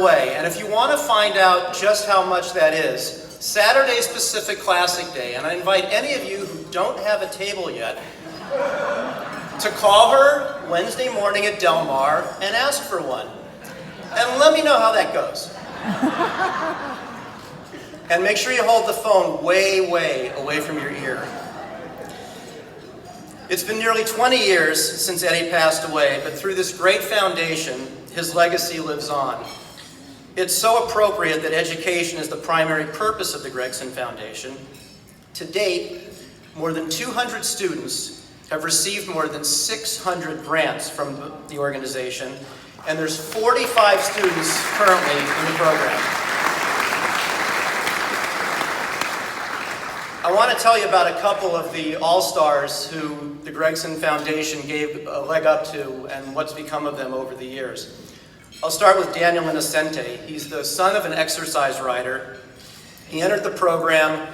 Way. And if you want to find out just how much that is, Saturday's Pacific Classic Day, and I invite any of you who don't have a table yet to call her Wednesday morning at Del Mar and ask for one. And let me know how that goes. And make sure you hold the phone way, way away from your ear. It's been nearly 20 years since Eddie passed away, but through this great foundation, his legacy lives on. It's so appropriate that education is the primary purpose of the Gregson Foundation. To date, more than 200 students have received more than 600 grants from the organization, and there's 45 students currently in the program. I want to tell you about a couple of the all-stars who the Gregson Foundation gave a leg up to and what's become of them over the years. I'll start with Daniel Innocente. He's the son of an exercise rider. He entered the program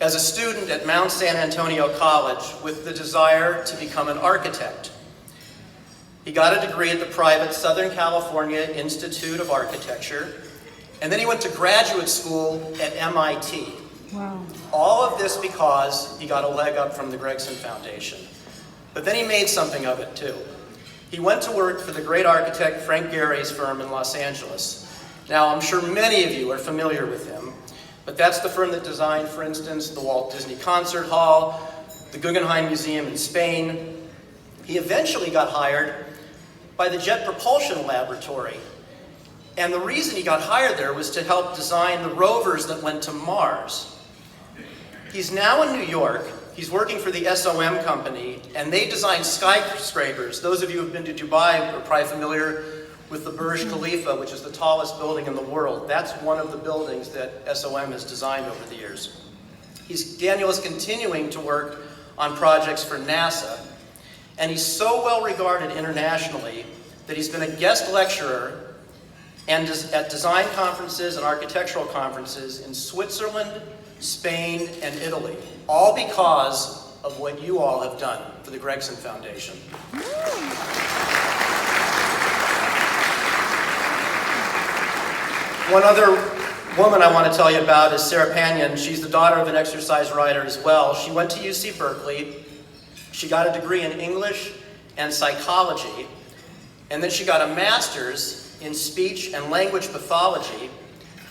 as a student at Mount San Antonio College with the desire to become an architect. He got a degree at the private Southern California Institute of Architecture, and then he went to graduate school at MIT. Wow. All of this because he got a leg up from the Gregson Foundation. But then he made something of it too. He went to work for the great architect Frank Gehry's firm in Los Angeles. Now, I'm sure many of you are familiar with him, but that's the firm that designed, for instance, the Walt Disney Concert Hall, the Guggenheim Museum in Spain. He eventually got hired by the Jet Propulsion Laboratory. And the reason he got hired there was to help design the rovers that went to Mars. He's now in New York. He's working for the SOM company, and they design skyscrapers. Those of you who have been to Dubai are probably familiar with the Burj Khalifa, which is the tallest building in the world. That's one of the buildings that SOM has designed over the years. Daniel is continuing to work on projects for NASA, and he's so well regarded internationally that he's been a guest lecturer at design conferences and architectural conferences in Switzerland, Spain, and Italy, all because of what you all have done for the Gregson Foundation. One other woman I want to tell you about is Sarah Panion. She's the daughter of an exercise rider as well. She went to UC Berkeley. She got a degree in English and psychology, and then she got a master's in speech and language pathology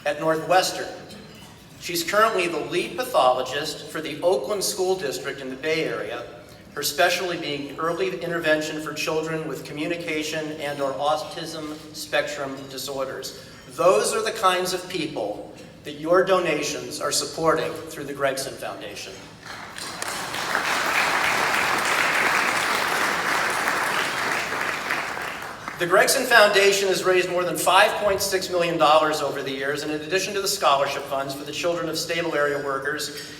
at Northwestern. She's currently the lead pathologist for the Oakland School District in the Bay Area, her specialty being early intervention for children with communication and/or autism spectrum disorders. Those are the kinds of people that your donations are supporting through the Gregson Foundation. The Gregson Foundation has raised more than $5.6 million over the years, and in addition to the scholarship funds for the children of stable area workers,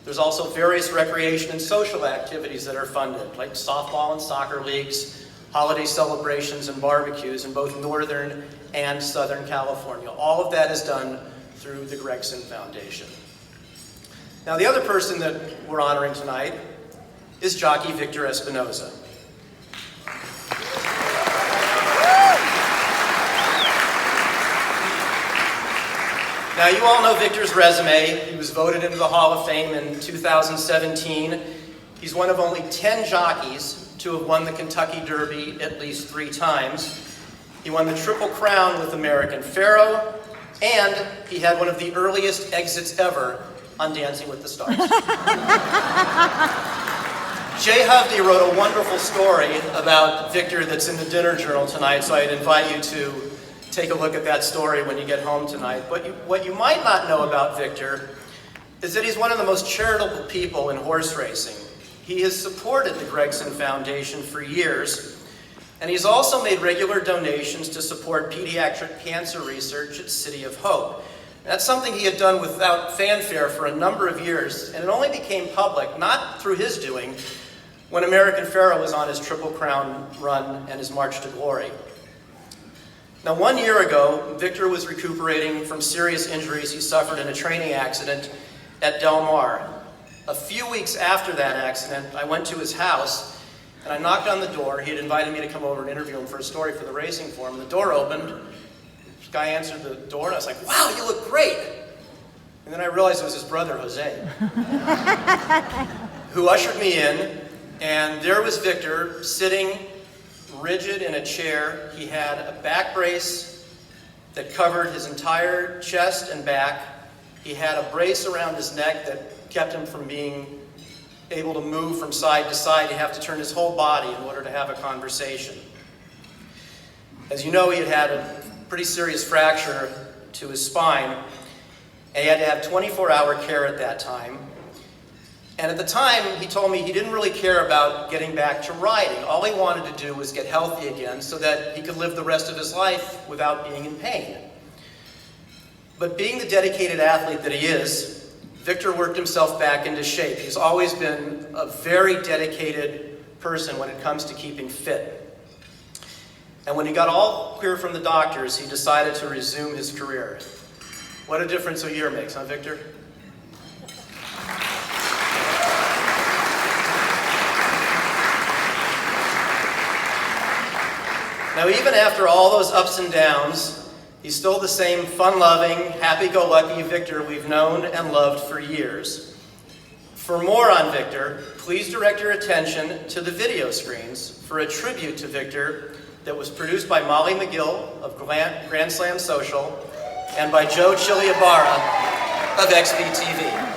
there's also various recreation and social activities that are funded, like softball and soccer leagues, holiday celebrations and barbecues in both Northern and Southern California. All of that is done through the Gregson Foundation. Now, the other person that we're honoring tonight is jockey Victor Espinoza. Now, you all know Victor's resume. He was voted into the Hall of Fame in 2017. He's one of only 10 jockeys to have won the Kentucky Derby at least 3 times. He won the Triple Crown with American Pharoah, and he had one of the earliest exits ever on Dancing with the Stars. Jay Hovde wrote a wonderful story about Victor that's in the dinner journal tonight, so I'd invite you to take a look at that story when you get home tonight. But what you might not know about Victor is that he's one of the most charitable people in horse racing. He has supported the Gregson Foundation for years, and he's also made regular donations to support pediatric cancer research at City of Hope. That's something he had done without fanfare for a number of years, and it only became public, not through his doing, when American Pharoah was on his Triple Crown run and his March to Glory. Now, 1 year ago, Victor was recuperating from serious injuries he suffered in a training accident at Del Mar. A few weeks after that accident, I went to his house and I knocked on the door. He had invited me to come over and interview him for a story for the Racing Forum. The door opened, guy answered the door, and I was like, wow, you look great. And then I realized it was his brother, Jose, who ushered me in, and there was Victor sitting rigid in a chair. He had a back brace that covered his entire chest and back. He had a brace around his neck that kept him from being able to move from side to side. He'd have to turn his whole body in order to have a conversation. As you know, he had had a pretty serious fracture to his spine, and he had to have 24-hour care at that time. And at the time, he told me he didn't really care about getting back to riding. All he wanted to do was get healthy again so that he could live the rest of his life without being in pain. But being the dedicated athlete that he is, Victor worked himself back into shape. He's always been a very dedicated person when it comes to keeping fit. And when he got all clear from the doctors, he decided to resume his career. What a difference a year makes, huh, Victor? Now, even after all those ups and downs, he's still the same fun-loving, happy-go-lucky Victor we've known and loved for years. For more on Victor, please direct your attention to the video screens for a tribute to Victor that was produced by Molly McGill of Grand Slam Social and by Joe Chiliabara of XBTV.